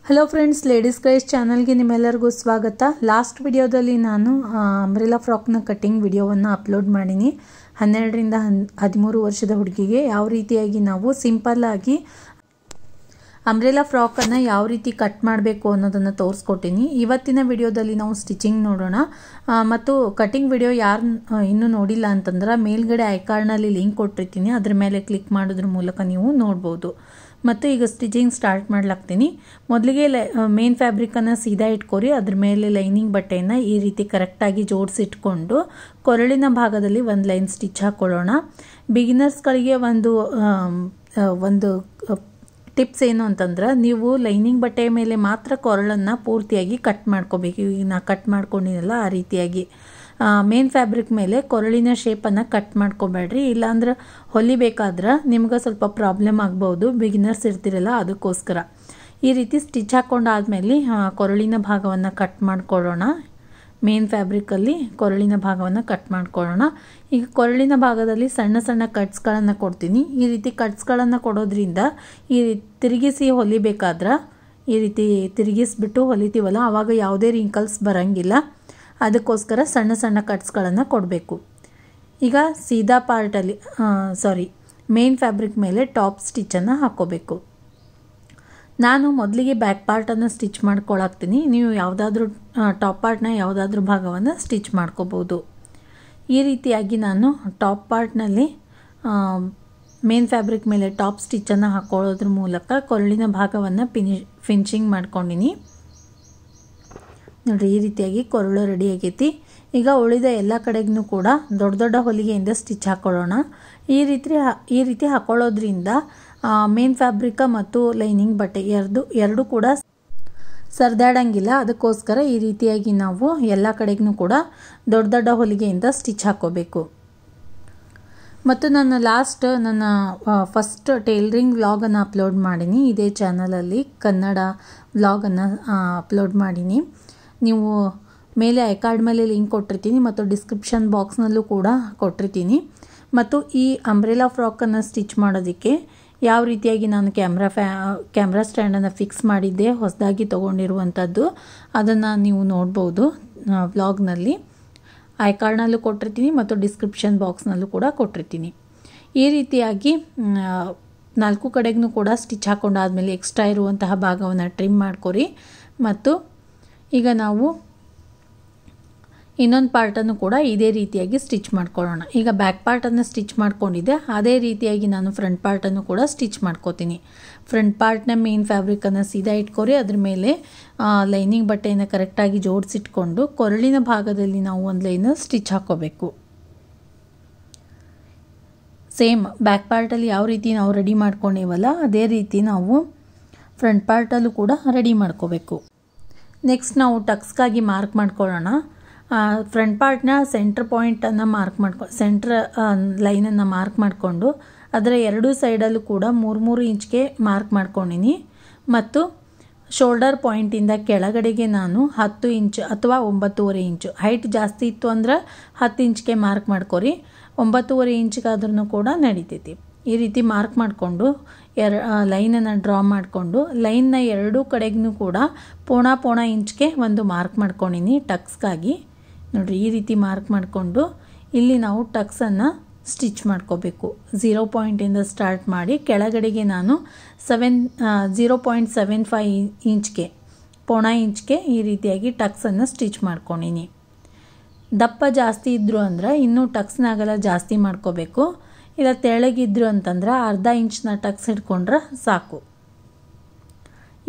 Hello friends, ladies craze ಚಾನಲ್ಗೆ ನಿಮ್ಮೆಲ್ಲರಿಗೂ ಸ್ವಾಗತ. ಲಾಸ್ಟ್ ವಿಡಿಯೋದಲ್ಲಿ ನಾನು ಅಂಬ್ರೆಲಾ ಫ್ರಾಕ್ನ ಕಟ್ಟಿಂಗ್ ವಿಡಿಯೋವನ್ನು ಅಪ್ಲೋಡ್ ಮಾಡೀನಿ. 12ರಿಂದ 13 ವರ್ಷದ ಹುಡುಗಿಗೆ ಯಾವ ರೀತಿಯಾಗಿ ನಾವು ಸಿಂಪಲ್ಲಾಗಿ ಅಂಬ್ರೆಲಾ ಫ್ರಾಕನ್ನು ಯಾವ ರೀತಿ ಕಟ್ ಮಾಡಬೇಕು ಅನ್ನೋದನ್ನು ತೋರಿಸ್ಕೊಟ್ಟಿನಿ. ಇವತ್ತಿನ ವಿಡಿಯೋದಲ್ಲಿ ನಾವು ಸ್ಟಿಚಿಂಗ್ ನೋಡೋಣ. ಮತ್ತು ಕಟಿಂಗ್ ವಿಡಿಯೋ ಯಾರು ಇನ್ನೂ ನೋಡಿಲ್ಲ ಅಂತಂದ್ರೆ ಮೇಲ್ಗಡೆ ಐಕಾರ್ಡ್ನಲ್ಲಿ ಲಿಂಕ್ ಕೊಟ್ಟಿರ್ತೀನಿ, ಅದ್ರ ಮೇಲೆ ಕ್ಲಿಕ್ ಮಾಡೋದ್ರ ಮೂಲಕ ನೀವು ನೋಡ್ಬೋದು. ಮತ್ತು ಈಗ ಸ್ಟಿಚಿಂಗ್ ಸ್ಟಾರ್ಟ್ ಮಾಡ್ಲಾಗ್ತೀನಿ. ಮೊದಲಿಗೆ ಮೇನ್ ಫ್ಯಾಬ್ರಿಕನ್ನು ಸೀದಾ ಇಟ್ಕೊರಿ, ಅದ್ರ ಮೇಲೆ ಲೈನಿಂಗ್ ಬಟ್ಟೆಯನ್ನು ಈ ರೀತಿ ಕರೆಕ್ಟಾಗಿ ಜೋಡಿಸಿಟ್ಕೊಂಡು ಕೊರಳಿನ ಭಾಗದಲ್ಲಿ ಒಂದು ಲೈನ್ ಸ್ಟಿಚ್ ಹಾಕ್ಕೊಳ್ಳೋಣ. ಬಿಗಿನರ್ಸ್ಗಳಿಗೆ ಒಂದು ಟಿಪ್ಸ್ ಏನು ಅಂತಂದ್ರೆ, ನೀವು ಲೈನಿಂಗ್ ಬಟ್ಟೆಯ ಮೇಲೆ ಮಾತ್ರ ಕೊರಳನ್ನು ಪೂರ್ತಿಯಾಗಿ ಕಟ್ ಮಾಡ್ಕೋಬೇಕು. ಈಗ ನಾ ಕಟ್ ಮಾಡ್ಕೊಂಡಿನಲ್ಲ ಆ ರೀತಿಯಾಗಿ ಮೇನ್ ಫ್ಯಾಬ್ರಿಕ್ ಮೇಲೆ ಕೊರಳಿನ ಶೇಪನ್ನು ಕಟ್ ಮಾಡ್ಕೋಬೇಡ್ರಿ, ಇಲ್ಲಾಂದ್ರೆ ಹೊಲಿಬೇಕಾದ್ರೆ ನಿಮ್ಗೆ ಸ್ವಲ್ಪ ಪ್ರಾಬ್ಲಮ್ ಆಗ್ಬೋದು, ಬಿಗಿನರ್ಸ್ ಇರ್ತಿರಲ್ಲ ಅದಕ್ಕೋಸ್ಕರ. ಈ ರೀತಿ ಸ್ಟಿಚ್ ಹಾಕ್ಕೊಂಡಾದ್ಮೇಲೆ ಕೊರಳಿನ ಭಾಗವನ್ನು ಕಟ್ ಮಾಡ್ಕೊಳ್ಳೋಣ. ಮೇನ್ ಫ್ಯಾಬ್ರಿಕಲ್ಲಿ ಕೊರಳಿನ ಭಾಗವನ್ನು ಕಟ್ ಮಾಡ್ಕೊಳ್ಳೋಣ. ಈಗ ಕೊರಳಿನ ಭಾಗದಲ್ಲಿ ಸಣ್ಣ ಸಣ್ಣ ಕಟ್ಸ್ಗಳನ್ನು ಕೊಡ್ತೀನಿ. ಈ ರೀತಿ ಕಟ್ಸ್ಗಳನ್ನು ಕೊಡೋದ್ರಿಂದ ಈ ತಿರುಗಿಸಿ ಹೊಲಿಬೇಕಾದ್ರೆ ಈ ರೀತಿ ತಿರುಗಿಸ್ಬಿಟ್ಟು ಹೊಲಿತೀವಲ್ಲ, ಆವಾಗ ಯಾವುದೇ ರಿಂಕಲ್ಸ್ ಬರೋಂಗಿಲ್ಲ. ಅದಕ್ಕೋಸ್ಕರ ಸಣ್ಣ ಸಣ್ಣ ಕಟ್ಸ್ಗಳನ್ನು ಕೊಡಬೇಕು. ಈಗ ಸೀದಾ ಪಾರ್ಟಲ್ಲಿ ಮೇನ್ ಫ್ಯಾಬ್ರಿಕ್ ಮೇಲೆ ಟಾಪ್ ಸ್ಟಿಚ್ಚನ್ನು ಹಾಕ್ಕೋಬೇಕು. ನಾನು ಮೊದಲಿಗೆ ಬ್ಯಾಕ್ ಪಾರ್ಟನ್ನು ಸ್ಟಿಚ್ ಮಾಡ್ಕೊಳಾಕ್ತೀನಿ. ನೀವು ಯಾವುದಾದ್ರೂ ಟಾಪ್ ಪಾರ್ಟ್ನ ಯಾವುದಾದ್ರೂ ಭಾಗವನ್ನು ಸ್ಟಿಚ್ ಮಾಡ್ಕೋಬೋದು. ಈ ರೀತಿಯಾಗಿ ನಾನು ಟಾಪ್ ಪಾರ್ಟ್ನಲ್ಲಿ ಮೇನ್ ಫ್ಯಾಬ್ರಿಕ್ ಮೇಲೆ ಟಾಪ್ ಸ್ಟಿಚ್ಚನ್ನು ಹಾಕ್ಕೊಳ್ಳೋದ್ರ ಮೂಲಕ ಕೊರಳಿನ ಭಾಗವನ್ನು ಫಿನಿಶಿಂಗ್ ಮಾಡ್ಕೊಂಡಿನಿ. ನೋಡಿರಿ, ಈ ರೀತಿಯಾಗಿ ಕೊರಳು ರೆಡಿ ಆಗೈತಿ. ಈಗ ಉಳಿದ ಎಲ್ಲ ಕಡೆಗೂ ಕೂಡ ದೊಡ್ಡ ದೊಡ್ಡ ಹೊಲಿಗೆಯಿಂದ ಸ್ಟಿಚ್ ಹಾಕ್ಕೊಳ್ಳೋಣ. ಈ ರೀತಿ ಹಾಕ್ಕೊಳ್ಳೋದ್ರಿಂದ ಮೇನ್ ಫ್ಯಾಬ್ರಿಕ್ ಮತ್ತು ಲೈನಿಂಗ್ ಬಟ್ಟೆ ಎರಡು ಕೂಡ ಸರ್ದಾಡಂಗಿಲ್ಲ. ಅದಕ್ಕೋಸ್ಕರ ಈ ರೀತಿಯಾಗಿ ನಾವು ಎಲ್ಲ ಕಡೆಗೂ ಕೂಡ ದೊಡ್ಡ ದೊಡ್ಡ ಹೊಲಿಗೆಯಿಂದ ಸ್ಟಿಚ್ ಹಾಕ್ಕೋಬೇಕು. ಮತ್ತು ನನ್ನ ಫಸ್ಟ್ ಟೈಲರಿಂಗ್ ವ್ಲಾಗನ್ನು ಅಪ್ಲೋಡ್ ಮಾಡೀನಿ. ಇದೇ ಚಾನಲಲ್ಲಿ ಕನ್ನಡ ವ್ಲಾಗನ್ನು ಅಪ್ಲೋಡ್ ಮಾಡೀನಿ. ನೀವು ಮೇಲೆ ಐಕಾರ್ಡ್ ಮೇಲೆ ಲಿಂಕ್ ಕೊಟ್ಟಿರ್ತೀನಿ ಮತ್ತು ಡಿಸ್ಕ್ರಿಪ್ಷನ್ ಬಾಕ್ಸ್ನಲ್ಲೂ ಕೂಡ ಕೊಟ್ಟಿರ್ತೀನಿ. ಮತ್ತು ಈ ಅಂಬ್ರೆಲಾ ಫ್ರಾಕನ್ನು ಸ್ಟಿಚ್ ಮಾಡೋದಕ್ಕೆ ಯಾವ ರೀತಿಯಾಗಿ ನಾನು ಕ್ಯಾಮ್ರಾ ಸ್ಟ್ಯಾಂಡನ್ನು ಫಿಕ್ಸ್ ಮಾಡಿದ್ದೆ, ಹೊಸದಾಗಿ ತೊಗೊಂಡಿರುವಂಥದ್ದು, ಅದನ್ನು ನೀವು ನೋಡ್ಬೋದು ವ್ಲಾಗ್ನಲ್ಲಿ. ಐಕಾರ್ಡ್ನಲ್ಲೂ ಕೊಟ್ಟಿರ್ತೀನಿ ಮತ್ತು ಡಿಸ್ಕ್ರಿಪ್ಷನ್ ಬಾಕ್ಸ್ನಲ್ಲೂ ಕೂಡ ಕೊಟ್ಟಿರ್ತೀನಿ. ಈ ರೀತಿಯಾಗಿ 4 ಕಡೆಗೂ ಕೂಡ ಸ್ಟಿಚ್ ಹಾಕ್ಕೊಂಡಾದ್ಮೇಲೆ ಎಕ್ಸ್ಟ್ರಾ ಇರುವಂತಹ ಭಾಗವನ್ನು ಟ್ರಿಮ್ ಮಾಡ್ಕೊರಿ. ಮತ್ತು ಈಗ ನಾವು ಇನ್ನೊಂದು ಪಾರ್ಟನ್ನು ಕೂಡ ಇದೇ ರೀತಿಯಾಗಿ ಸ್ಟಿಚ್ ಮಾಡ್ಕೊಳ್ಳೋಣ. ಈಗ ಬ್ಯಾಕ್ ಪಾರ್ಟನ್ನು ಸ್ಟಿಚ್ ಮಾಡ್ಕೊಂಡಿದ್ದೆ, ಅದೇ ರೀತಿಯಾಗಿ ನಾನು ಫ್ರಂಟ್ ಪಾರ್ಟನ್ನು ಕೂಡ ಸ್ಟಿಚ್ ಮಾಡ್ಕೋತೀನಿ. ಫ್ರಂಟ್ ಪಾರ್ಟ್ನ ಮೇನ್ ಫ್ಯಾಬ್ರಿಕನ್ನು ಸೀದಾ ಇಟ್ಕೊರಿ, ಅದ್ರ ಮೇಲೆ ಲೈನಿಂಗ್ ಬಟ್ಟೆಯನ್ನು ಕರೆಕ್ಟಾಗಿ ಜೋಡಿಸಿಟ್ಕೊಂಡು ಕೊರಳಿನ ಭಾಗದಲ್ಲಿ ನಾವು ಒಂದು ಲೈನ್ ಸ್ಟಿಚ್ ಹಾಕ್ಕೋಬೇಕು. ಸೇಮ್ ಬ್ಯಾಕ್ ಪಾರ್ಟಲ್ಲಿ ಯಾವ ರೀತಿ ನಾವು ರೆಡಿ ಮಾಡ್ಕೊಂಡೇವಲ್ಲ ಅದೇ ರೀತಿ ನಾವು ಫ್ರಂಟ್ ಪಾರ್ಟಲ್ಲೂ ಕೂಡ ರೆಡಿ ಮಾಡ್ಕೋಬೇಕು. ನೆಕ್ಸ್ಟ್ ನಾವು ಟಕ್ಸ್ಗಾಗಿ ಮಾರ್ಕ್ ಮಾಡ್ಕೊಳ್ಳೋಣ. ಫ್ರಂಟ್ ಪಾರ್ಟ್ನ ಸೆಂಟ್ರ್ ಪಾಯಿಂಟನ್ನು ಸೆಂಟ್ರ್ ಲೈನನ್ನು ಮಾರ್ಕ್ ಮಾಡಿಕೊಂಡು ಅದರ ಎರಡೂ ಸೈಡಲ್ಲೂ ಕೂಡ 3 ಇಂಚ್ಗೆ ಮಾರ್ಕ್ ಮಾಡ್ಕೊಂಡಿನಿ. ಮತ್ತು ಶೋಲ್ಡರ್ ಪಾಯಿಂಟಿಂದ ಕೆಳಗಡೆಗೆ ನಾನು 10 ಇಂಚ್ ಅಥವಾ 9.5 ಇಂಚು, ಹೈಟ್ ಜಾಸ್ತಿ ಇತ್ತು ಅಂದ್ರೆ 10 ಇಂಚ್ಗೆ ಮಾರ್ಕ್ ಮಾಡ್ಕೊರಿ. 9.5 ಇಂಚ್ಗಾದ್ರೂ ಕೂಡ ನಡೀತೈತಿ. ಈ ರೀತಿ ಮಾರ್ಕ್ ಮಾಡಿಕೊಂಡು ಲೈನನ್ನು ಡ್ರಾ ಮಾಡಿಕೊಂಡು ಲೈನ್ನ ಎರಡೂ ಕಡೆಗೂ ಕೂಡ ಪೋಣ ಇಂಚ್ಗೆ ಒಂದು ಮಾರ್ಕ್ ಮಾಡ್ಕೊಂಡಿನಿ ಟಕ್ಸ್ಗಾಗಿ. ನೋಡಿರಿ, ಈ ರೀತಿ ಮಾರ್ಕ್ ಮಾಡಿಕೊಂಡು ಇಲ್ಲಿ ನಾವು ಟಕ್ಸನ್ನು ಸ್ಟಿಚ್ ಮಾಡ್ಕೋಬೇಕು. 0 ಪಾಯಿಂಟಿಂದ ಸ್ಟಾರ್ಟ್ ಮಾಡಿ ಕೆಳಗಡೆಗೆ ನಾನು 0.75 ಇಂಚ್ಗೆ ಪೋಣ ಇಂಚ್ಗೆ ಈ ರೀತಿಯಾಗಿ ಟಕ್ಸನ್ನು ಸ್ಟಿಚ್ ಮಾಡ್ಕೊಂಡಿನಿ. ದಪ್ಪ ಜಾಸ್ತಿ ಇದ್ದರು ಅಂದ್ರೆ ಇನ್ನೂ ಟಕ್ಸ್ನಾಗೆಲ್ಲ ಜಾಸ್ತಿ ಮಾಡ್ಕೋಬೇಕು. ಇಲ್ಲ ತೆಳಗಿದ್ರು ಅಂತಂದ್ರೆ ಅರ್ಧ ಇಂಚ್ನ ಟಕ್ಸ್ ಹಿಡ್ಕೊಂಡ್ರೆ ಸಾಕು.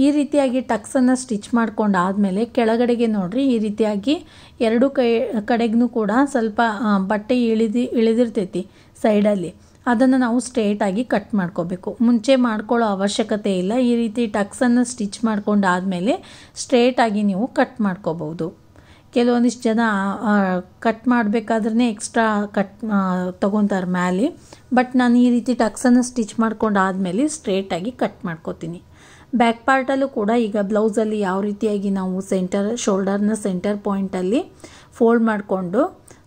ಈ ರೀತಿಯಾಗಿ ಟಕ್ಸನ್ನು ಸ್ಟಿಚ್ ಮಾಡ್ಕೊಂಡಾದ್ಮೇಲೆ ಕೆಳಗಡೆಗೆ ನೋಡ್ರಿ, ಈ ರೀತಿಯಾಗಿ ಎರಡು ಕಡೆಗೂ ಕೂಡ ಸ್ವಲ್ಪ ಬಟ್ಟೆ ಇಳಿದಿರ್ತೈತಿ ಸೈಡಲ್ಲಿ, ಅದನ್ನು ನಾವು ಸ್ಟ್ರೇಟಾಗಿ ಕಟ್ ಮಾಡ್ಕೋಬೇಕು. ಮುಂಚೆ ಮಾಡ್ಕೊಳ್ಳೋ ಅವಶ್ಯಕತೆ ಇಲ್ಲ. ಈ ರೀತಿ ಟಕ್ಸನ್ನು ಸ್ಟಿಚ್ ಮಾಡ್ಕೊಂಡಾದ್ಮೇಲೆ ಸ್ಟ್ರೇಟಾಗಿ ನೀವು ಕಟ್ ಮಾಡ್ಕೋಬಹುದು. ಕೆಲವೊಂದಿಷ್ಟು ಜನ ಕಟ್ ಮಾಡಬೇಕಾದ್ರೆ ಎಕ್ಸ್ಟ್ರಾ ಕಟ್ ತೊಗೊತಾರೆ ಮೇಲೆ, ಬಟ್ ನಾನು ಈ ರೀತಿ ಟಕ್ಸನ್ನು ಸ್ಟಿಚ್ ಮಾಡ್ಕೊಂಡಾದ್ಮೇಲೆ ಸ್ಟ್ರೇಟಾಗಿ ಕಟ್ ಮಾಡ್ಕೋತೀನಿ. ಬ್ಯಾಕ್ ಪಾರ್ಟಲ್ಲೂ ಕೂಡ ಈಗ ಬ್ಲೌಸಲ್ಲಿ ಯಾವ ರೀತಿಯಾಗಿ ನಾವು ಶೋಲ್ಡರ್ನ ಸೆಂಟರ್ ಪಾಯಿಂಟಲ್ಲಿ ಫೋಲ್ಡ್ ಮಾಡಿಕೊಂಡು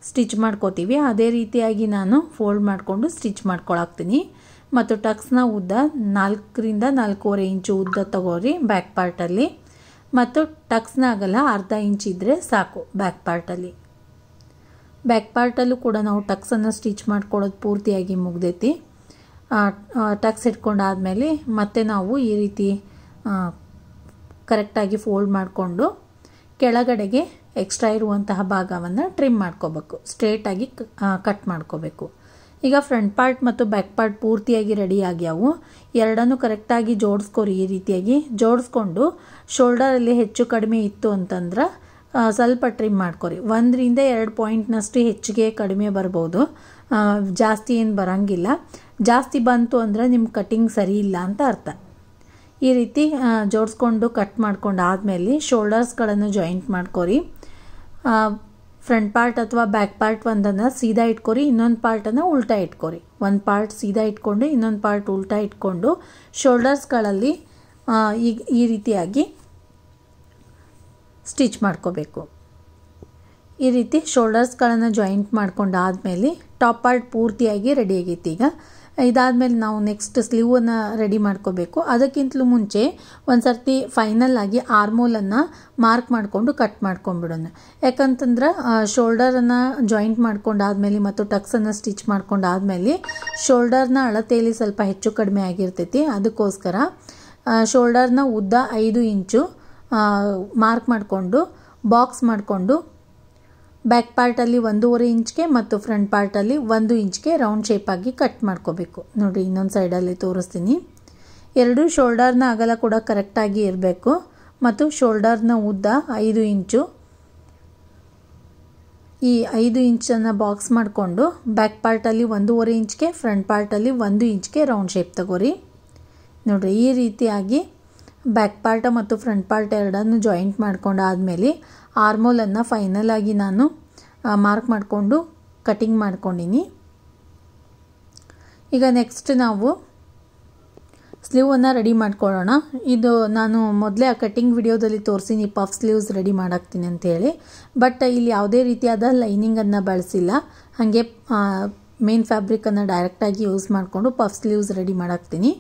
ಸ್ಟಿಚ್ ಮಾಡ್ಕೋತೀವಿ, ಅದೇ ರೀತಿಯಾಗಿ ನಾನು ಫೋಲ್ಡ್ ಮಾಡಿಕೊಂಡು ಸ್ಟಿಚ್ ಮಾಡ್ಕೊಳಾಕ್ತೀನಿ. ಮತ್ತು ಟಕ್ಸ್ನ ಉದ್ದ 4ರಿಂದ 4.5 ಇಂಚು ಉದ್ದ ತಗೋರಿ ಬ್ಯಾಕ್ ಪಾರ್ಟಲ್ಲಿ. ಮತ್ತು ಟಕ್ಸ್ನ ಅಗಲ ಅರ್ಧ ಇಂಚ್ ಇದ್ದರೆ ಸಾಕು. ಬ್ಯಾಕ್ ಪಾರ್ಟಲ್ಲೂ ಕೂಡ ನಾವು ಟಕ್ಸನ್ನು ಸ್ಟಿಚ್ ಮಾಡ್ಕೊಳ್ಳೋದು ಪೂರ್ತಿಯಾಗಿ ಮುಗ್ದೈತಿ. ಟಕ್ಸ್ ಇಟ್ಕೊಂಡಾದ್ಮೇಲೆ ಮತ್ತೆ ನಾವು ಈ ರೀತಿ ಕರೆಕ್ಟಾಗಿ ಫೋಲ್ಡ್ ಮಾಡಿಕೊಂಡು ಕೆಳಗಡೆಗೆ ಎಕ್ಸ್ಟ್ರಾ ಇರುವಂತಹ ಭಾಗವನ್ನು ಟ್ರಿಮ್ ಮಾಡ್ಕೋಬೇಕು, ಸ್ಟ್ರೇಟಾಗಿ ಕಟ್ ಮಾಡ್ಕೋಬೇಕು. ಈಗ ಫ್ರಂಟ್ ಪಾರ್ಟ್ ಮತ್ತು ಬ್ಯಾಕ್ ಪಾರ್ಟ್ ಪೂರ್ತಿಯಾಗಿ ರೆಡಿ ಆಗ್ಯಾವು. ಎರಡನ್ನೂ ಕರೆಕ್ಟಾಗಿ ಜೋಡಿಸ್ಕೊರಿ. ಈ ರೀತಿಯಾಗಿ ಜೋಡಿಸ್ಕೊಂಡು ಶೋಲ್ಡರಲ್ಲಿ ಹೆಚ್ಚು ಕಡಿಮೆ ಇತ್ತು ಅಂತಂದ್ರೆ ಸ್ವಲ್ಪ ಟ್ರಿಮ್ ಮಾಡ್ಕೊರಿ. 1 ರಿಂದ 2 ಪಾಯಿಂಟ್ನಷ್ಟು ಹೆಚ್ಚಿಗೆ ಕಡಿಮೆ ಬರ್ಬೋದು, ಜಾಸ್ತಿ ಏನು ಬರೋಂಗಿಲ್ಲ. ಜಾಸ್ತಿ ಬಂತು ಅಂದರೆ ನಿಮ್ಮ ಕಟಿಂಗ್ ಸರಿ ಇಲ್ಲ ಅಂತ ಅರ್ಥ. ಈ ರೀತಿ ಜೋಡಿಸ್ಕೊಂಡು ಕಟ್ ಮಾಡ್ಕೊಂಡು ಆದಮೇಲೆ ಶೋಲ್ಡರ್ಸ್ಗಳನ್ನು ಜಾಯಿಂಟ್ ಮಾಡ್ಕೊರಿ. ಫ್ರಂಟ್ ಪಾರ್ಟ್ ಅಥವಾ ಬ್ಯಾಕ್ ಪಾರ್ಟ್ ಒಂದನ್ನು ಸೀದಾ ಇಟ್ಕೊರಿ, ಇನ್ನೊಂದು ಪಾರ್ಟನ್ನು ಉಲ್ಟಾ ಇಟ್ಕೊರಿ. ಒಂದು ಪಾರ್ಟ್ ಸೀದಾ ಇಟ್ಕೊಂಡು ಇನ್ನೊಂದು ಪಾರ್ಟ್ ಉಲ್ಟಾ ಇಟ್ಕೊಂಡು ಶೋಲ್ಡರ್ಸ್ಗಳಲ್ಲಿ ಈ ರೀತಿಯಾಗಿ ಸ್ಟಿಚ್ ಮಾಡ್ಕೋಬೇಕು. ಈ ರೀತಿ ಶೋಲ್ಡರ್ಸ್ಗಳನ್ನು ಜಾಯಿಂಟ್ ಮಾಡ್ಕೊಂಡು ಆದಮೇಲೆ ಟಾಪ್ ಪಾರ್ಟ್ ಪೂರ್ತಿಯಾಗಿ ರೆಡಿ ಆಗೈತಿ. ಈಗ ಇದಾದಮೇಲೆ ನಾವು ನೆಕ್ಸ್ಟ್ ಸ್ಲೀವನ್ನು ರೆಡಿ ಮಾಡ್ಕೋಬೇಕು. ಅದಕ್ಕಿಂತಲೂ ಮುಂಚೆ ಒಂದು ಸರ್ತಿ ಫೈನಲ್ ಆಗಿ ಆರ್ಮೋಲನ್ನು ಮಾರ್ಕ್ ಮಾಡಿಕೊಂಡು ಕಟ್ ಮಾಡ್ಕೊಂಡ್ಬಿಡೋಣ. ಯಾಕಂತಂದ್ರೆ ಶೋಲ್ಡರನ್ನು ಜಾಯಿಂಟ್ ಮಾಡ್ಕೊಂಡಾದ್ಮೇಲೆ ಮತ್ತು ಟಕ್ಸನ್ನು ಸ್ಟಿಚ್ ಮಾಡ್ಕೊಂಡಾದ್ಮೇಲೆ ಶೋಲ್ಡರ್ನ ಅಳತೆಯಲ್ಲಿ ಸ್ವಲ್ಪ ಹೆಚ್ಚು ಕಡಿಮೆ ಆಗಿರ್ತೈತಿ. ಅದಕ್ಕೋಸ್ಕರ ಶೋಲ್ಡರ್ನ ಉದ್ದ 5 ಇಂಚು ಮಾರ್ಕ್ ಮಾಡಿಕೊಂಡು ಬಾಕ್ಸ್ ಮಾಡಿಕೊಂಡು ಬ್ಯಾಕ್ ಪಾರ್ಟಲ್ಲಿ 1.5 ಇಂಚ್ಗೆ ಮತ್ತು ಫ್ರಂಟ್ ಪಾರ್ಟಲ್ಲಿ 1 ಇಂಚ್ಗೆ ರೌಂಡ್ ಶೇಪಾಗಿ ಕಟ್ ಮಾಡ್ಕೋಬೇಕು. ನೋಡಿರಿ, ಇನ್ನೊಂದು ಸೈಡಲ್ಲಿ ತೋರಿಸ್ತೀನಿ. ಎರಡೂ ಶೋಲ್ಡರ್ನ ಅಗಲ ಕೂಡ ಕರೆಕ್ಟಾಗಿ ಇರಬೇಕು ಮತ್ತು ಶೋಲ್ಡರ್ನ ಉದ್ದ 5 ಇಂಚು. ಈ 5 ಇಂಚನ್ನು ಬಾಕ್ಸ್ ಮಾಡಿಕೊಂಡು ಬ್ಯಾಕ್ ಪಾರ್ಟಲ್ಲಿ 1.5 ಇಂಚ್ಗೆ, ಫ್ರಂಟ್ ಪಾರ್ಟಲ್ಲಿ 1 ಇಂಚ್ಗೆ ರೌಂಡ್ ಶೇಪ್ ತಗೋರಿ. ನೋಡಿರಿ, ಈ ರೀತಿಯಾಗಿ ಬ್ಯಾಕ್ ಪಾರ್ಟ ಮತ್ತು ಫ್ರಂಟ್ ಪಾರ್ಟ್ ಎರಡನ್ನು ಜಾಯಿಂಟ್ ಮಾಡ್ಕೊಂಡು ಆದಮೇಲೆ ಆರ್ಮೋಲನ್ನು ಫೈನಲ್ ಆಗಿ ನಾನು ಮಾರ್ಕ್ ಮಾಡಿಕೊಂಡು ಕಟಿಂಗ್ ಮಾಡ್ಕೊಂಡಿನಿ. ಈಗ ನೆಕ್ಸ್ಟ್ ನಾವು ಸ್ಲೀವನ್ನು ರೆಡಿ ಮಾಡ್ಕೊಳ್ಳೋಣ. ಇದು ನಾನು ಮೊದಲೇ ಆ ಕಟಿಂಗ್ ವಿಡಿಯೋದಲ್ಲಿ ತೋರಿಸಿನಿ ಪಫ್ ಸ್ಲೀವ್ಸ್ ರೆಡಿ ಮಾಡಾಕ್ತೀನಿ ಅಂತೇಳಿ. ಬಟ್ ಇಲ್ಲಿ ಯಾವುದೇ ರೀತಿಯಾದ ಲೈನಿಂಗನ್ನು ಬಳಸಿಲ್ಲ, ಹಾಗೆ ಮೇನ್ ಫ್ಯಾಬ್ರಿಕನ್ನು ಡೈರೆಕ್ಟಾಗಿ ಯೂಸ್ ಮಾಡಿಕೊಂಡು ಪಫ್ ಸ್ಲೀವ್ಸ್ ರೆಡಿ ಮಾಡಾಕ್ತೀನಿ.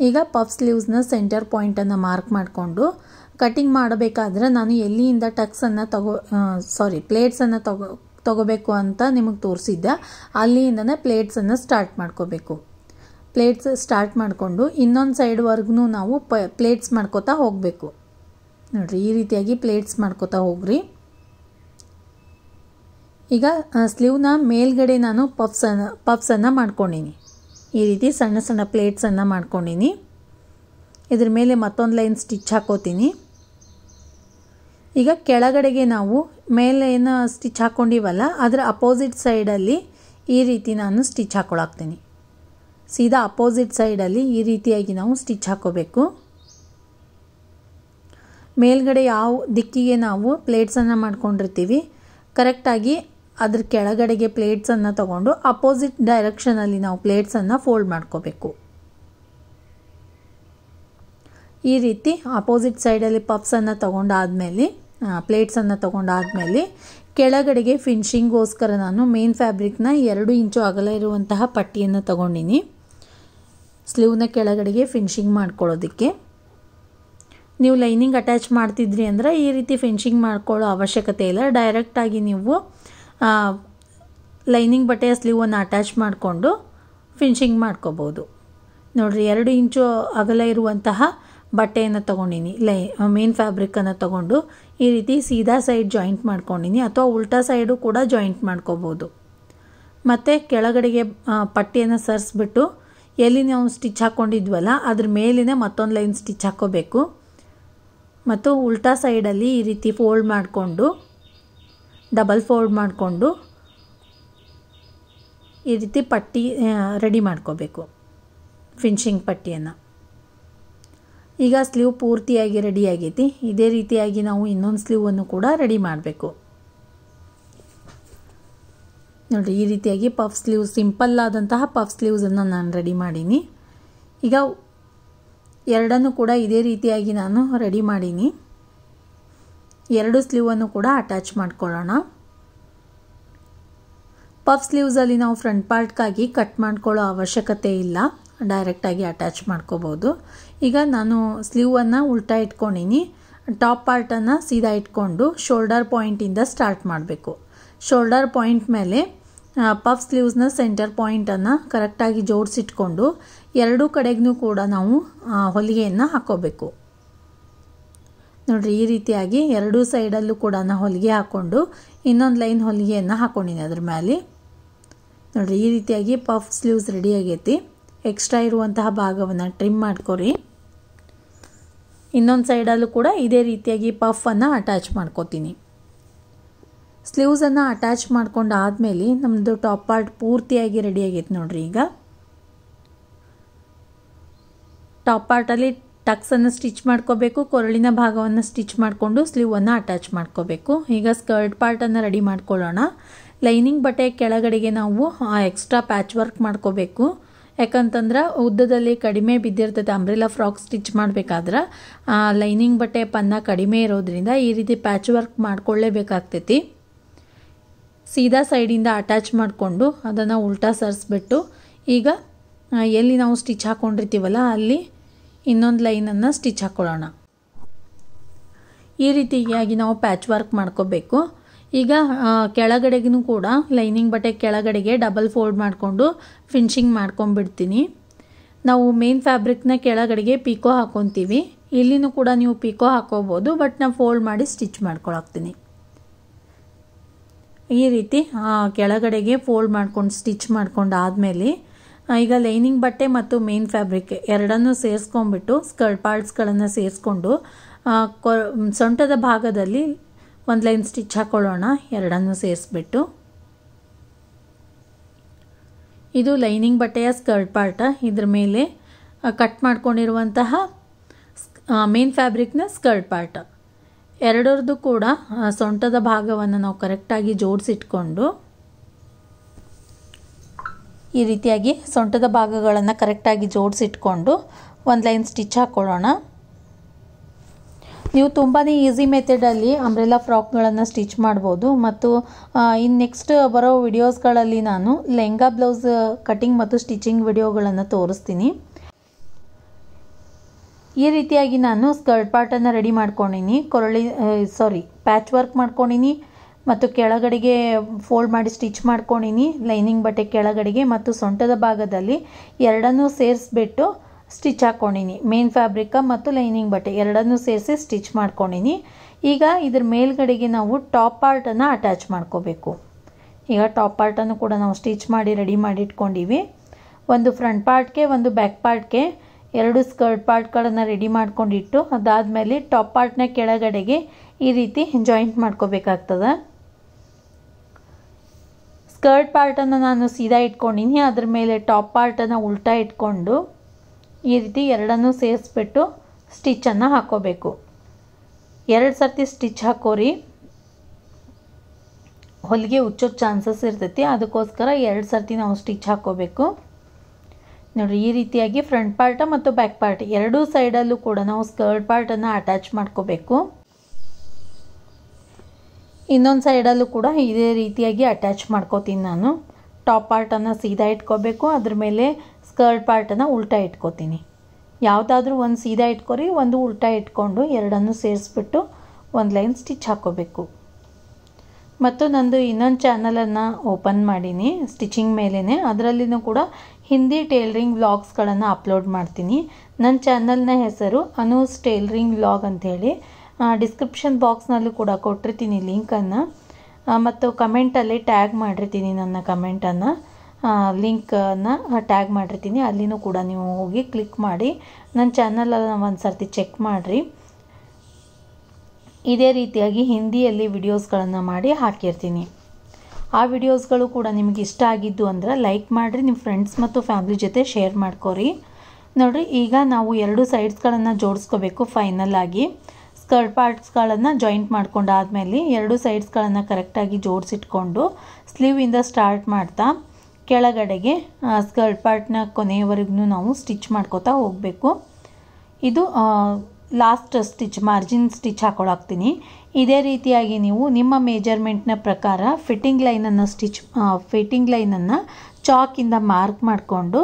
ಈಗ ಪಫ್ ಸ್ಲೀವ್ಸ್ನ ಸೆಂಟರ್ ಪಾಯಿಂಟನ್ನು ಮಾರ್ಕ್ ಮಾಡಿಕೊಂಡು ಕಟಿಂಗ್ ಮಾಡಬೇಕಾದ್ರೆ ನಾನು ಎಲ್ಲಿಂದ ಟಕ್ಸನ್ನು ಪ್ಲೇಟ್ಸನ್ನು ತಗೋಬೇಕು ಅಂತ ನಿಮಗೆ ತೋರಿಸಿದ್ದೆ. ಅಲ್ಲಿಂದನೇ ಪ್ಲೇಟ್ಸನ್ನು ಸ್ಟಾರ್ಟ್ ಮಾಡ್ಕೋಬೇಕು. ಪ್ಲೇಟ್ಸ್ ಸ್ಟಾರ್ಟ್ ಮಾಡಿಕೊಂಡು ಇನ್ನೊಂದು ಸೈಡ್ವರೆಗೂ ನಾವು ಪ್ಲೇಟ್ಸ್ ಮಾಡ್ಕೋತಾ ಹೋಗಬೇಕು. ನೋಡಿರಿ, ಈ ರೀತಿಯಾಗಿ ಪ್ಲೇಟ್ಸ್ ಮಾಡ್ಕೋತಾ ಹೋಗ್ರಿ. ಈಗ ಸ್ಲೀವ್ನ ಮೇಲ್ಗಡೆ ನಾನು ಪಫ್ಸನ್ನು ಮಾಡ್ಕೊಂಡಿನಿ. ಈ ರೀತಿ ಸಣ್ಣ ಸಣ್ಣ ಪ್ಲೇಟ್ಸನ್ನು ಮಾಡ್ಕೊಂಡಿನಿ. ಇದ್ರ ಮೇಲೆ ಮತ್ತೊಂದು ಲೈನ್ ಸ್ಟಿಚ್ ಹಾಕೋತೀನಿ. ಈಗ ಕೆಳಗಡೆಗೆ ನಾವು ಮೇಲೆ ಏನು ಸ್ಟಿಚ್ ಹಾಕ್ಕೊಂಡಿವಲ್ಲ ಅದರ ಅಪೋಸಿಟ್ ಸೈಡಲ್ಲಿ ಈ ರೀತಿ ನಾನು ಸ್ಟಿಚ್ ಹಾಕೊಳಾಕ್ತೀನಿ. ಸೀದಾ ಅಪೋಸಿಟ್ ಸೈಡಲ್ಲಿ ಈ ರೀತಿಯಾಗಿ ನಾವು ಸ್ಟಿಚ್ ಹಾಕೋಬೇಕು. ಮೇಲ್ಗಡೆ ಯಾವ ದಿಕ್ಕಿಗೆ ನಾವು ಪ್ಲೇಟ್ಸನ್ನು ಮಾಡ್ಕೊಂಡಿರ್ತೀವಿ ಕರೆಕ್ಟಾಗಿ ಅದ್ರ ಕೆಳಗಡೆಗೆ ಪ್ಲೇಟ್ಸನ್ನು ತಗೊಂಡು ಅಪೋಸಿಟ್ ಡೈರೆಕ್ಷನಲ್ಲಿ ನಾವು ಪ್ಲೇಟ್ಸನ್ನು ಫೋಲ್ಡ್ ಮಾಡ್ಕೋಬೇಕು. ಈ ರೀತಿ ಅಪೋಸಿಟ್ ಸೈಡಲ್ಲಿ ಪಫ್ಸನ್ನು ಪ್ಲೇಟ್ಸನ್ನು ತಗೊಂಡಾದ್ಮೇಲೆ ಕೆಳಗಡೆಗೆ ಫಿನಿಶಿಂಗೋಸ್ಕರ ನಾನು ಮೇನ್ ಫ್ಯಾಬ್ರಿಕ್ನ 2 ಇಂಚು ಅಗಲ ಇರುವಂತಹ ಪಟ್ಟಿಯನ್ನು ತಗೊಂಡಿನಿ. ಸ್ಲೀವ್ನ ಕೆಳಗಡೆಗೆ ಫಿನಿಶಿಂಗ್ ಮಾಡ್ಕೊಳ್ಳೋದಕ್ಕೆ. ನೀವು ಲೈನಿಂಗ್ ಅಟ್ಯಾಚ್ ಮಾಡ್ತಿದ್ರಿ ಅಂದರೆ ಈ ರೀತಿ ಫಿನಿಶಿಂಗ್ ಮಾಡ್ಕೊಳ್ಳೋ ಅವಶ್ಯಕತೆ ಇಲ್ಲ. ಡೈರೆಕ್ಟಾಗಿ ನೀವು ಲೈನಿಂಗ್ ಬಟ್ಟೆಯ ಸ್ಲೀವನ್ನು ಅಟ್ಯಾಚ್ ಮಾಡಿಕೊಂಡು ಫಿನಿಶಿಂಗ್ ಮಾಡ್ಕೋಬೋದು. ನೋಡಿರಿ, 2 ಇಂಚು ಅಗಲ ಇರುವಂತಹ ಬಟ್ಟೆಯನ್ನು ತೊಗೊಂಡಿನಿ. ಮೇನ್ ಫ್ಯಾಬ್ರಿಕನ್ನು ತೊಗೊಂಡು ಈ ರೀತಿ ಸೀದಾ ಸೈಡ್ ಜಾಯಿಂಟ್ ಮಾಡ್ಕೊಂಡಿನಿ, ಅಥವಾ ಉಲ್ಟಾ ಸೈಡು ಕೂಡ ಜಾಯಿಂಟ್ ಮಾಡ್ಕೋಬೋದು. ಮತ್ತು ಕೆಳಗಡೆಗೆ ಪಟ್ಟಿಯನ್ನು ಸರಿಸ್ಬಿಟ್ಟು ಎಲ್ಲಿ ನಾವು ಸ್ಟಿಚ್ ಹಾಕ್ಕೊಂಡಿದ್ವಲ್ಲ ಅದ್ರ ಮೇಲಿನ ಮತ್ತೊಂದು ಲೈನ್ ಸ್ಟಿಚ್ ಹಾಕ್ಕೋಬೇಕು. ಮತ್ತು ಉಲ್ಟಾ ಸೈಡಲ್ಲಿ ಈ ರೀತಿ ಫೋಲ್ಡ್ ಮಾಡಿಕೊಂಡು ಡಬಲ್ ಫೋಲ್ಡ್ ಮಾಡಿಕೊಂಡು ಈ ರೀತಿ ಪಟ್ಟಿ ರೆಡಿ ಮಾಡ್ಕೋಬೇಕು, ಫಿನಿಶಿಂಗ್ ಪಟ್ಟಿಯನ್ನು. ಈಗ ಸ್ಲೀವ್ ಪೂರ್ತಿಯಾಗಿ ರೆಡಿ ಆಗೈತಿ. ಇದೇ ರೀತಿಯಾಗಿ ನಾವು ಇನ್ನೊಂದು ಸ್ಲೀವನ್ನು ಕೂಡ ರೆಡಿ ಮಾಡಬೇಕು. ನೋಡಿ, ಈ ರೀತಿಯಾಗಿ ಪಫ್ ಸ್ಲೀವ್, ಸಿಂಪಲ್ ಆದಂತಹ ಪಫ್ ಸ್ಲೀವ್ಸನ್ನು ನಾನು ರೆಡಿ ಮಾಡೀನಿ. ಈಗ ಎರಡನ್ನು ಕೂಡ ಇದೇ ರೀತಿಯಾಗಿ ನಾನು ರೆಡಿ ಮಾಡೀನಿ. 2 ಸ್ಲೀವನ್ನು ಕೂಡ ಅಟ್ಯಾಚ್ ಮಾಡ್ಕೊಳ್ಳೋಣ. ಪಫ್ ಸ್ಲೀವ್ಸಲ್ಲಿ ನಾವು ಫ್ರಂಟ್ ಪಾರ್ಟ್ಗಾಗಿ ಕಟ್ ಮಾಡ್ಕೊಳ್ಳೋ ಅವಶ್ಯಕತೆ ಇಲ್ಲ, ಡೈರೆಕ್ಟಾಗಿ ಅಟ್ಯಾಚ್ ಮಾಡ್ಕೋಬೋದು. ಈಗ ನಾನು ಸ್ಲೀವನ್ನು ಉಲ್ಟಾ ಇಟ್ಕೊಂಡಿನಿ. ಟಾಪ್ ಪಾರ್ಟನ್ನು ಸೀದಾ ಇಟ್ಕೊಂಡು ಶೋಲ್ಡರ್ ಪಾಯಿಂಟಿಂದ ಸ್ಟಾರ್ಟ್ ಮಾಡಬೇಕು. ಶೋಲ್ಡರ್ ಪಾಯಿಂಟ್ ಮೇಲೆ ಪಫ್ ಸ್ಲೀವ್ಸ್ನ ಸೆಂಟರ್ ಪಾಯಿಂಟನ್ನು ಕರೆಕ್ಟಾಗಿ ಜೋಡಿಸಿಟ್ಕೊಂಡು ಎರಡೂ ಕಡೆಗೂ ಕೂಡ ನಾವು ಹೊಲಿಗೆಯನ್ನು ಹಾಕೋಬೇಕು. ನೋಡಿರಿ, ಈ ರೀತಿಯಾಗಿ ಎರಡೂ ಸೈಡಲ್ಲೂ ಕೂಡ ನಾನು ಹೊಲಿಗೆ ಹಾಕ್ಕೊಂಡು ಇನ್ನೊಂದು ಲೈನ್ ಹೊಲಿಗೆಯನ್ನು ಹಾಕ್ಕೊಂಡಿನಿ ಅದ್ರ ಮೇಲೆ. ನೋಡಿರಿ, ಈ ರೀತಿಯಾಗಿ ಪಫ್ ಸ್ಲೀವ್ಸ್ ರೆಡಿ ಆಗೈತಿ. ಎಕ್ಸ್ಟ್ರಾ ಇರುವಂತಹ ಭಾಗವನ್ನು ಟ್ರಿಮ್ ಮಾಡ್ಕೊರಿ. ಇನ್ನೊಂದು ಸೈಡಲ್ಲೂ ಕೂಡ ಇದೇ ರೀತಿಯಾಗಿ ಪಫನ್ನು ಅಟ್ಯಾಚ್ ಮಾಡ್ಕೋತೀನಿ. ಸ್ಲೀವ್ಸನ್ನು ಅಟ್ಯಾಚ್ ಮಾಡ್ಕೊಂಡು ಆದಮೇಲೆ ನಮ್ಮದು ಟಾಪ್ ಪಾರ್ಟ್ ಪೂರ್ತಿಯಾಗಿ ರೆಡಿ ಆಗೈತೆ ನೋಡಿರಿ. ಈಗ ಟಾಪ್ ಪಾರ್ಟಲ್ಲಿ ಟಕ್ಸನ್ನು ಸ್ಟಿಚ್ ಮಾಡ್ಕೋಬೇಕು. ಕೊರಳಿನ ಭಾಗವನ್ನು ಸ್ಟಿಚ್ ಮಾಡಿಕೊಂಡು ಸ್ಲೀವನ್ನು ಅಟ್ಯಾಚ್ ಮಾಡ್ಕೋಬೇಕು. ಈಗ ಸ್ಕರ್ಟ್ ಪಾರ್ಟನ್ನು ರೆಡಿ ಮಾಡ್ಕೊಳ್ಳೋಣ. ಲೈನಿಂಗ್ ಬಟ್ಟೆ ಕೆಳಗಡೆಗೆ ನಾವು ಎಕ್ಸ್ಟ್ರಾ ಪ್ಯಾಚ್ ವರ್ಕ್ ಮಾಡ್ಕೋಬೇಕು. ಯಾಕಂತಂದ್ರೆ ಉದ್ದದಲ್ಲಿ ಕಡಿಮೆ ಬಿದ್ದಿರ್ತದೆ. ಅಂಬ್ರೆಲಾ ಫ್ರಾಕ್ ಸ್ಟಿಚ್ ಮಾಡಬೇಕಾದ್ರೆ ಲೈನಿಂಗ್ ಬಟ್ಟೆ ಪನ್ನ ಕಡಿಮೆ ಇರೋದ್ರಿಂದ ಈ ರೀತಿ ಪ್ಯಾಚ್ ವರ್ಕ್ ಮಾಡ್ಕೊಳ್ಳೇಬೇಕಾಗ್ತೈತಿ. ಸೀದಾ ಸೈಡಿಂದ ಅಟ್ಯಾಚ್ ಮಾಡಿಕೊಂಡು ಅದನ್ನು ಉಲ್ಟಾ ಸರಿಸ್ಬಿಟ್ಟು ಈಗ ಎಲ್ಲಿ ನಾವು ಸ್ಟಿಚ್ ಹಾಕ್ಕೊಂಡಿರ್ತೀವಲ್ಲ ಅಲ್ಲಿ ಇನ್ನೊಂದು ಲೈನನ್ನು ಸ್ಟಿಚ್ ಹಾಕ್ಕೊಳ್ಳೋಣ. ಈ ರೀತಿಯಾಗಿ ನಾವು ಪ್ಯಾಚ್ ವರ್ಕ್ ಮಾಡ್ಕೋಬೇಕು. ಈಗ ಕೆಳಗಡೆಗೂ ಕೂಡ ಲೈನಿಂಗ್ ಬಟ್ಟೆ ಕೆಳಗಡೆಗೆ ಡಬಲ್ ಫೋಲ್ಡ್ ಮಾಡಿಕೊಂಡು ಫಿನಿಶಿಂಗ್ ಮಾಡ್ಕೊಂಡ್ಬಿಡ್ತೀನಿ. ನಾವು ಮೇನ್ ಫ್ಯಾಬ್ರಿಕ್ನ ಕೆಳಗಡೆಗೆ ಪಿಕೋ ಹಾಕ್ಕೊತೀವಿ. ಇಲ್ಲಿನೂ ಕೂಡ ನೀವು ಪಿಕೋ ಹಾಕೋಬೋದು, ಬಟ್ ನಾನು ಫೋಲ್ಡ್ ಮಾಡಿ ಸ್ಟಿಚ್ ಮಾಡ್ಕೊಳಕ್ತೀನಿ. ಈ ರೀತಿ ಕೆಳಗಡೆಗೆ ಫೋಲ್ಡ್ ಮಾಡ್ಕೊಂಡು ಸ್ಟಿಚ್ ಮಾಡ್ಕೊಂಡು ಆದಮೇಲೆ ಈಗ ಲೈನಿಂಗ್ ಬಟ್ಟೆ ಮತ್ತು ಮೇನ್ ಫ್ಯಾಬ್ರಿಕ್ ಎರಡನ್ನೂ ಸೇರಿಸ್ಕೊಂಡ್ಬಿಟ್ಟು ಸ್ಕರ್ಟ್ ಪಾರ್ಟ್ಸ್ಗಳನ್ನು ಸೇರಿಸ್ಕೊಂಡು ಸೊಂಟದ ಭಾಗದಲ್ಲಿ ಒಂದು ಲೈನ್ ಸ್ಟಿಚ್ ಹಾಕೊಳ್ಳೋಣ. ಎರಡನ್ನೂ ಸೇರಿಸ್ಬಿಟ್ಟು ಇದು ಲೈನಿಂಗ್ ಬಟ್ಟೆಯ ಸ್ಕರ್ಟ್ ಪಾರ್ಟ. ಇದ್ರ ಮೇಲೆ ಕಟ್ ಮಾಡ್ಕೊಂಡಿರುವಂತಹ ಮೇನ್ ಫ್ಯಾಬ್ರಿಕ್ನ ಸ್ಕರ್ಟ್ ಪಾರ್ಟ ಎರಡರದ್ದು ಕೂಡ ಸೊಂಟದ ಭಾಗವನ್ನು ನಾವು ಕರೆಕ್ಟಾಗಿ ಜೋಡಿಸಿಟ್ಕೊಂಡು ಈ ರೀತಿಯಾಗಿ ಸೊಂಟದ ಭಾಗಗಳನ್ನು ಕರೆಕ್ಟಾಗಿ ಜೋಡಿಸಿಟ್ಕೊಂಡು ಒಂದು ಲೈನ್ ಸ್ಟಿಚ್ ಹಾಕ್ಕೊಳ್ಳೋಣ. ನೀವು ತುಂಬಾ ಈಸಿ ಮೆಥಡಲ್ಲಿ ಅಂಬ್ರೆಲಾ ಫ್ರಾಕ್ಗಳನ್ನು ಸ್ಟಿಚ್ ಮಾಡ್ಬೋದು. ಮತ್ತು ಇನ್ನು ನೆಕ್ಸ್ಟ್ ಬರೋ ವಿಡಿಯೋಸ್ಗಳಲ್ಲಿ ನಾನು ಲೆಹಂಗಾ ಬ್ಲೌಸ್ ಕಟಿಂಗ್ ಮತ್ತು ಸ್ಟಿಚಿಂಗ್ ವಿಡಿಯೋಗಳನ್ನು ತೋರಿಸ್ತೀನಿ. ಈ ರೀತಿಯಾಗಿ ನಾನು ಸ್ಕರ್ಟ್ ಪಾರ್ಟನ್ನು ರೆಡಿ ಮಾಡ್ಕೊಂಡಿನಿ. ಪ್ಯಾಚ್ ವರ್ಕ್ ಮಾಡ್ಕೊಂಡಿನಿ ಮತ್ತು ಕೆಳಗಡೆಗೆ ಫೋಲ್ಡ್ ಮಾಡಿ ಸ್ಟಿಚ್ ಮಾಡ್ಕೊಂಡಿನಿ. ಲೈನಿಂಗ್ ಬಟ್ಟೆ ಕೆಳಗಡೆಗೆ ಮತ್ತು ಸೊಂಟದ ಭಾಗದಲ್ಲಿ ಎರಡನ್ನೂ ಸೇರಿಸ್ಬಿಟ್ಟು ಸ್ಟಿಚ್ ಹಾಕ್ಕೊಂಡಿನಿ. ಮೇನ್ ಫ್ಯಾಬ್ರಿಕ್ ಮತ್ತು ಲೈನಿಂಗ್ ಬಟ್ಟೆ ಎರಡನ್ನೂ ಸೇರಿಸಿ ಸ್ಟಿಚ್ ಮಾಡ್ಕೊಂಡಿನಿ. ಈಗ ಇದ್ರ ಮೇಲ್ಗಡೆಗೆ ನಾವು ಟಾಪ್ ಪಾರ್ಟನ್ನು ಅಟ್ಯಾಚ್ ಮಾಡ್ಕೋಬೇಕು. ಈಗ ಟಾಪ್ ಪಾರ್ಟನ್ನು ಕೂಡ ನಾವು ಸ್ಟಿಚ್ ಮಾಡಿ ರೆಡಿ ಮಾಡಿ ಇಟ್ಕೊಂಡಿವಿ. ಒಂದು ಫ್ರಂಟ್ ಪಾರ್ಟ್ಗೆ ಒಂದು ಬ್ಯಾಕ್ ಪಾರ್ಟ್ಗೆ ಎರಡು ಸ್ಕರ್ಟ್ ಪಾರ್ಟ್ಗಳನ್ನು ರೆಡಿ ಮಾಡ್ಕೊಂಡಿಟ್ಟು ಅದಾದಮೇಲೆ ಟಾಪ್ ಪಾರ್ಟ್ನ ಕೆಳಗಡೆಗೆ ಈ ರೀತಿ ಜಾಯಿಂಟ್ ಮಾಡ್ಕೋಬೇಕಾಗ್ತದೆ. ಸ್ಕರ್ಟ್ ಪಾರ್ಟನ್ನು ನಾನು ಸೀದಾ ಇಟ್ಕೊಂಡಿನಿ. ಅದ್ರ ಮೇಲೆ ಟಾಪ್ ಪಾರ್ಟನ್ನು ಉಲ್ಟಾ ಇಟ್ಕೊಂಡು ಈ ರೀತಿ ಎರಡನ್ನೂ ಸೇರಿಸ್ಬಿಟ್ಟು ಸ್ಟಿಚ್ಚನ್ನು ಹಾಕೋಬೇಕು. ಎರಡು ಸರ್ತಿ ಸ್ಟಿಚ್ ಹಾಕೋರಿ. ಹೊಲಿಗೆ ಉಚ್ಚೋ ಚಾನ್ಸಸ್ ಇರ್ತೈತಿ, ಅದಕ್ಕೋಸ್ಕರ ಎರಡು ಸರ್ತಿ ನಾವು ಸ್ಟಿಚ್ ಹಾಕೋಬೇಕು. ನೋಡಿರಿ, ಈ ರೀತಿಯಾಗಿ ಫ್ರಂಟ್ ಪಾರ್ಟ ಮತ್ತು ಬ್ಯಾಕ್ ಪಾರ್ಟ್ ಎರಡೂ ಸೈಡಲ್ಲೂ ಕೂಡ ನಾವು ಸ್ಕರ್ಟ್ ಪಾರ್ಟನ್ನು ಅಟ್ಯಾಚ್ ಮಾಡ್ಕೋಬೇಕು. ಇನ್ನೊಂದು ಸೈಡಲ್ಲೂ ಕೂಡ ಇದೇ ರೀತಿಯಾಗಿ ಅಟ್ಯಾಚ್ ಮಾಡ್ಕೋತೀನಿ ನಾನು. ಟಾಪ್ ಪಾರ್ಟನ್ನು ಸೀದಾ ಇಟ್ಕೋಬೇಕು, ಅದ್ರ ಮೇಲೆ ಸ್ಕರ್ಟ್ ಪಾರ್ಟನ್ನು ಉಲ್ಟಾ ಇಟ್ಕೋತೀನಿ. ಯಾವುದಾದ್ರೂ ಒಂದು ಸೀದಾ ಇಟ್ಕೊರಿ, ಒಂದು ಉಲ್ಟಾ ಇಟ್ಕೊಂಡು ಎರಡನ್ನೂ ಸೇರಿಸ್ಬಿಟ್ಟು ಒಂದು ಲೈನ್ ಸ್ಟಿಚ್ ಹಾಕೋಬೇಕು. ಮತ್ತು ನಂದು ಇನ್ನೊಂದು ಚಾನಲನ್ನು ಓಪನ್ ಮಾಡೀನಿ ಸ್ಟಿಚಿಂಗ್ ಮೇಲೇ. ಅದರಲ್ಲಿನೂ ಕೂಡ ಹಿಂದಿ ಟೇಲರಿಂಗ್ ವ್ಲಾಗ್ಸ್ಗಳನ್ನು ಅಪ್ಲೋಡ್ ಮಾಡ್ತೀನಿ. ನನ್ನ ಚಾನಲ್ನ ಹೆಸರು ಅನೂಸ್ ಟೇಲರಿಂಗ್ ವ್ಲಾಗ್ ಅಂಥೇಳಿ. ಡಿಸ್ಕ್ರಿಪ್ಷನ್ ಬಾಕ್ಸ್ನಲ್ಲೂ ಕೂಡ ಕೊಟ್ಟಿರ್ತೀನಿ ಲಿಂಕನ್ನು, ಮತ್ತು ಕಮೆಂಟಲ್ಲಿ ಟ್ಯಾಗ್ ಮಾಡಿರ್ತೀನಿ. ನನ್ನ ಕಮೆಂಟನ್ನು ಲಿಂಕನ್ನು ಟ್ಯಾಗ್ ಮಾಡಿರ್ತೀನಿ. ಅಲ್ಲಿನೂ ಕೂಡ ನೀವು ಹೋಗಿ ಕ್ಲಿಕ್ ಮಾಡಿ ನನ್ನ ಚಾನಲನ್ನು ಒಂದು ಸರ್ತಿ ಚೆಕ್ ಮಾಡಿರಿ. ಇದೇ ರೀತಿಯಾಗಿ ಹಿಂದಿಯಲ್ಲಿ ವಿಡಿಯೋಸ್ಗಳನ್ನು ಮಾಡಿ ಹಾಕಿರ್ತೀನಿ. ಆ ವಿಡಿಯೋಸ್ಗಳು ಕೂಡ ನಿಮಗೆ ಇಷ್ಟ ಆಗಿದ್ದು ಅಂದ್ರೆ ಲೈಕ್ ಮಾಡಿರಿ, ನಿಮ್ಮ ಫ್ರೆಂಡ್ಸ್ ಮತ್ತು ಫ್ಯಾಮಿಲಿ ಜೊತೆ ಶೇರ್ ಮಾಡ್ಕೊರಿ. ನೋಡಿರಿ, ಈಗ ನಾವು ಎರಡು ಸೈಡ್ಸ್ಗಳನ್ನು ಜೋಡಿಸ್ಕೋಬೇಕು. ಫೈನಲ್ ಆಗಿ ಸ್ಕರ್ಟ್ ಪಾರ್ಟ್ಸ್ಗಳನ್ನು ಜಾಯಿಂಟ್ ಮಾಡ್ಕೊಂಡಾದ್ಮೇಲೆ ಎರಡು ಸೈಡ್ಸ್ಗಳನ್ನು ಕರೆಕ್ಟಾಗಿ ಜೋಡಿಸಿಟ್ಕೊಂಡು ಸ್ಲೀವಿಂದ ಸ್ಟಾರ್ಟ್ ಮಾಡ್ತಾ ಕೆಳಗಡೆಗೆ ಸ್ಕರ್ಟ್ ಪಾರ್ಟ್ನ ಕೊನೆಯವರೆಗೂ ನಾವು ಸ್ಟಿಚ್ ಮಾಡ್ಕೋತಾ ಹೋಗಬೇಕು. ಇದು ಲಾಸ್ಟ್ ಸ್ಟಿಚ್, ಮಾರ್ಜಿನ್ ಸ್ಟಿಚ್ ಹಾಕೊಳಾಗ್ತೀನಿ. ಇದೇ ರೀತಿಯಾಗಿ ನೀವು ನಿಮ್ಮ ಮೆಜರ್ಮೆಂಟ್ನ ಪ್ರಕಾರ ಫಿಟ್ಟಿಂಗ್ ಲೈನನ್ನು ಚಾಕಿಂದ ಮಾರ್ಕ್ ಮಾಡಿಕೊಂಡು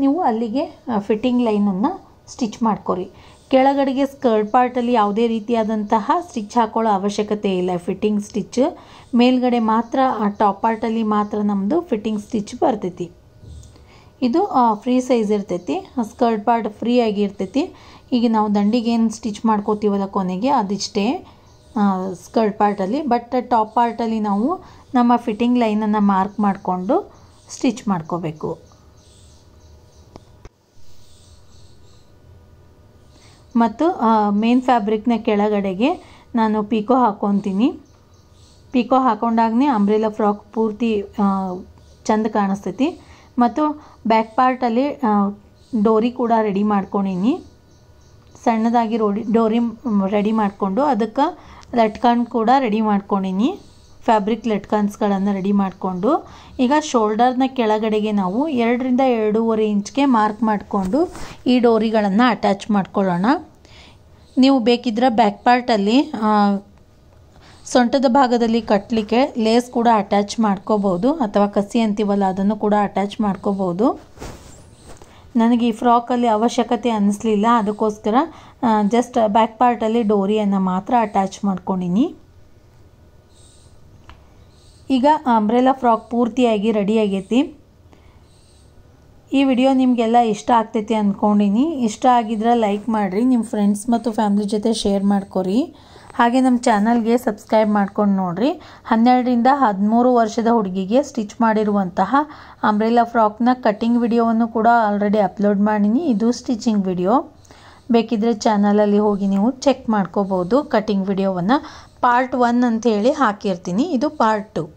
ನೀವು ಅಲ್ಲಿಗೆ ಫಿಟ್ಟಿಂಗ್ ಲೈನನ್ನು ಸ್ಟಿಚ್ ಮಾಡ್ಕೊರಿ. ಕೆಳಗಡೆಗೆ ಸ್ಕರ್ಟ್ ಪಾರ್ಟಲ್ಲಿ ಯಾವುದೇ ರೀತಿಯಾದಂತಹ ಸ್ಟಿಚ್ ಹಾಕೊಳ್ಳೋ ಅವಶ್ಯಕತೆ ಇಲ್ಲ. ಫಿಟ್ಟಿಂಗ್ ಸ್ಟಿಚ್ ಮೇಲ್ಗಡೆ ಮಾತ್ರ, ಆ ಟಾಪ್ ಪಾರ್ಟಲ್ಲಿ ಮಾತ್ರ ನಮ್ಮದು ಫಿಟ್ಟಿಂಗ್ ಸ್ಟಿಚ್ ಬರ್ತೈತಿ. ಇದು ಫ್ರೀ ಸೈಜ್ ಇರ್ತೈತಿ, ಸ್ಕರ್ಟ್ ಪಾರ್ಟ್ ಫ್ರೀ ಆಗಿ ಇರ್ತೈತಿ. ಈಗ ನಾವು ದಂಡಿಗೆ ಏನು ಸ್ಟಿಚ್ ಮಾಡ್ಕೋತೀವಲ್ಲ ಕೊನೆಗೆ ಅದಿಷ್ಟೇ ಸ್ಕರ್ಟ್ ಪಾರ್ಟಲ್ಲಿ. ಬಟ್ ಟಾಪ್ ಪಾರ್ಟಲ್ಲಿ ನಾವು ನಮ್ಮ ಫಿಟ್ಟಿಂಗ್ ಲೈನನ್ನು ಮಾರ್ಕ್ ಮಾಡಿಕೊಂಡು ಸ್ಟಿಚ್ ಮಾಡ್ಕೋಬೇಕು. ಮತ್ತು ಮೇನ್ ಫ್ಯಾಬ್ರಿಕ್ನ ಕೆಳಗಡೆಗೆ ನಾನು ಪಿಕೋ ಹಾಕ್ಕೊತೀನಿ. ಪಿಕೋ ಹಾಕೊಂಡಾಗನೇ ಅಂಬ್ರೆಲಾ ಫ್ರಾಕ್ ಪೂರ್ತಿ ಚಂದ ಕಾಣಿಸ್ತೈತಿ. ಮತ್ತು ಬ್ಯಾಕ್ ಪಾರ್ಟಲ್ಲಿ ಡೋರಿ ಕೂಡ ರೆಡಿ ಮಾಡ್ಕೊಂಡೀನಿ. ಸಣ್ಣದಾಗಿ ಡೋರಿ ರೆಡಿ ಮಾಡಿಕೊಂಡು ಅದಕ್ಕೆ ಲಟ್ಕನ್ ಕೂಡ ರೆಡಿ ಮಾಡ್ಕೊಂಡೀನಿ. ಫ್ಯಾಬ್ರಿಕ್ ಲಟ್ಕನ್ಸ್ಗಳನ್ನು ರೆಡಿ ಮಾಡಿಕೊಂಡು ಈಗ ಶೋಲ್ಡರ್ನ ಕೆಳಗಡೆಗೆ ನಾವು 2 ರಿಂದ 2.5 ಇಂಚ್ಗೆ ಮಾರ್ಕ್ ಮಾಡಿಕೊಂಡು ಈ ಡೋರಿಗಳನ್ನು ಅಟ್ಯಾಚ್ ಮಾಡ್ಕೊಳ್ಳೋಣ. ನೀವು ಬೇಕಿದ್ರೆ ಬ್ಯಾಕ್ ಪಾರ್ಟಲ್ಲಿ ಸೊಂಟದ ಭಾಗದಲ್ಲಿ ಕಟ್ಟಲಿಕ್ಕೆ ಲೇಸ್ ಕೂಡ ಅಟ್ಯಾಚ್ ಮಾಡ್ಕೋಬೋದು, ಅಥವಾ ಕಸಿ ಅಂತೀವಲ್ಲ ಅದನ್ನು ಕೂಡ ಅಟ್ಯಾಚ್ ಮಾಡ್ಕೋಬೋದು. ನನಗೆ ಈ ಫ್ರಾಕಲ್ಲಿ ಅವಶ್ಯಕತೆ ಅನ್ನಿಸ್ಲಿಲ್ಲ, ಅದಕ್ಕೋಸ್ಕರ ಜಸ್ಟ್ ಬ್ಯಾಕ್ ಪಾರ್ಟಲ್ಲಿ ಡೋರಿಯನ್ನು ಮಾತ್ರ ಅಟ್ಯಾಚ್ ಮಾಡ್ಕೊಂಡಿನಿ. ಈಗ ಅಂಬ್ರೆಲಾ ಫ್ರಾಕ್ ಪೂರ್ತಿಯಾಗಿ ರೆಡಿ ಆಗೈತಿ. ಈ ವಿಡಿಯೋ ನಿಮಗೆಲ್ಲ ಇಷ್ಟ ಆಗ್ತೈತಿ ಅಂದ್ಕೊಂಡಿನಿ. ಇಷ್ಟ ಆಗಿದ್ರೆ ಲೈಕ್ ಮಾಡಿರಿ, ನಿಮ್ಮ ಫ್ರೆಂಡ್ಸ್ ಮತ್ತು ಫ್ಯಾಮಿಲಿ ಜೊತೆ ಶೇರ್ ಮಾಡ್ಕೊರಿ. ಹಾಗೆ ನಮ್ಮ ಚಾನಲ್ಗೆ ಸಬ್ಸ್ಕ್ರೈಬ್ ಮಾಡ್ಕೊಂಡು ನೋಡಿರಿ. 12 ರಿಂದ 13 ವರ್ಷದ ಹುಡುಗಿಗೆ ಸ್ಟಿಚ್ ಮಾಡಿರುವಂತಹ ಅಂಬ್ರೆಲಾ ಫ್ರಾಕ್ನ ಕಟ್ಟಿಂಗ್ ವಿಡಿಯೋವನ್ನು ಕೂಡ ಆಲ್ರೆಡಿ ಅಪ್ಲೋಡ್ ಮಾಡೀನಿ. ಇದು ಸ್ಟಿಚಿಂಗ್ ವಿಡಿಯೋ. ಬೇಕಿದ್ರೆ ಚಾನಲಲ್ಲಿ ಹೋಗಿ ನೀವು ಚೆಕ್ ಮಾಡ್ಕೋಬೋದು. ಕಟ್ಟಿಂಗ್ ವಿಡಿಯೋವನ್ನು ಪಾರ್ಟ್ 1 ಅಂತ ಹೇಳಿ ಹಾಕಿರ್ತೀನಿ, ಇದು ಪಾರ್ಟ್ 2.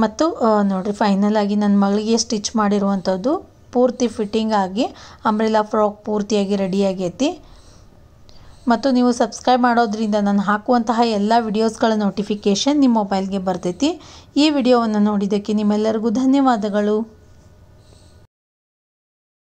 ಮತ್ತು ನೋಡಿರಿ, ಫೈನಲ್ ಆಗಿ ನನ್ನ ಮಗಳಿಗೆ ಸ್ಟಿಚ್ ಮಾಡಿರುವಂಥದ್ದು ಪೂರ್ತಿ ಫಿಟ್ಟಿಂಗ್ ಆಗಿ ಅಂಬ್ರೆಲಾ ಫ್ರಾಕ್ ಪೂರ್ತಿಯಾಗಿ ರೆಡಿ ಆಗೈತಿ. ಮತ್ತು ನೀವು ಸಬ್ಸ್ಕ್ರೈಬ್ ಮಾಡೋದ್ರಿಂದ ನಾನು ಹಾಕುವಂತಹ ಎಲ್ಲ ವಿಡಿಯೋಸ್ಗಳ ನೋಟಿಫಿಕೇಷನ್ ನಿಮ್ಮ ಮೊಬೈಲ್ಗೆ ಬರ್ತೈತಿ. ಈ ವಿಡಿಯೋವನ್ನು ನೋಡಿದ್ದಕ್ಕೆ ನಿಮ್ಮೆಲ್ಲರಿಗೂ ಧನ್ಯವಾದಗಳು.